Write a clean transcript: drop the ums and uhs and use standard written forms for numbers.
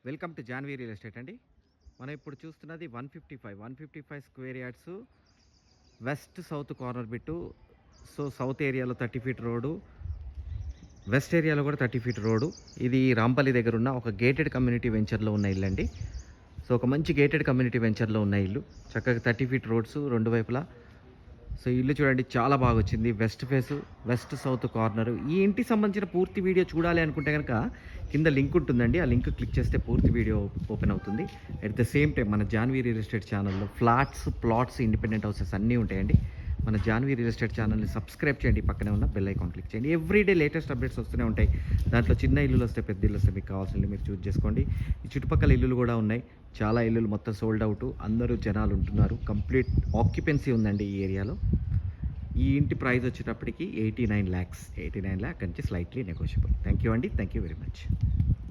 Welcome to Jhanvi real estate అండి. మనం ఇప్పుడు చూస్తున్నది 155 square yards west south corner bit. So south ఏరియాలో 30 ఫీట్ రోడ్డు, వెస్ట్ ఏరియాలో కూడా 30 ఫీట్ రోడ్డు. ఇది రాంపల్లి దగ్గర ఉన్న ఒక గేటెడ్ కమ్యూనిటీ వెంచర్లో ఉన్న ఇల్లు అండి. సో ఒక మంచి గేటెడ్ కమ్యూనిటీ వెంచర్లో ఉన్న ఇల్లు, చక్కగా 30 ఫీట్ రోడ్స్ రెండు వైపులా. సో ఇల్లు చూడండి, చాలా బాగా వచ్చింది. West face, west south corner. ఈ ఇంటికి సంబంధించిన పూర్తి వీడియో చూడాలి అనుకుంటే కనుక కింద లింక్ ఉంటుందండి, ఆ లింక్ క్లిక్ చేస్తే పూర్తి వీడియో ఓపెన్ అవుతుంది. అట్ ద సేమ్ టైం మన జాన్వీ రియల్ ఎస్టేట్ ఛానల్లో ఫ్లాట్స్, ప్లాట్స్, ఇండిపెండెంట్ హౌసెస్ అన్నీ ఉంటాయండి. మన జాన్వీ రియల్ ఎస్టేట్ ఛానల్ని సబ్స్క్రైబ్ చేయండి, పక్కనే ఉన్న బెల్ ఐకాన్ క్లిక్ చేయండి. ఎవ్రీడే లేటెస్ట్ అప్డేట్స్ వస్తూనే ఉంటాయి. దాంట్లో చిన్న ఇల్లులు వస్తాయి, పెద్ద ఇల్లు వస్తాయి, మీకు కావాల్సిన మీరు చూస్ చేసుకోండి. ఈ చుట్టుపక్కల ఇల్లులు కూడా ఉన్నాయి, చాలా ఇల్లులు మొత్తం సోల్డ్ అవుట్, అందరూ జనాలు ఉంటున్నారు. కంప్లీట్ ఆక్యుపెన్సీ ఉందండి ఈ ఏరియాలో. ఈ ఇంటి ప్రైస్ వచ్చేటప్పటికి 89 lakhs. 89 lakh నుంచి స్లైట్లీ నెగోషియబుల్. థ్యాంక్ యూ అండి, థ్యాంక్ యూ వెరీ మచ్.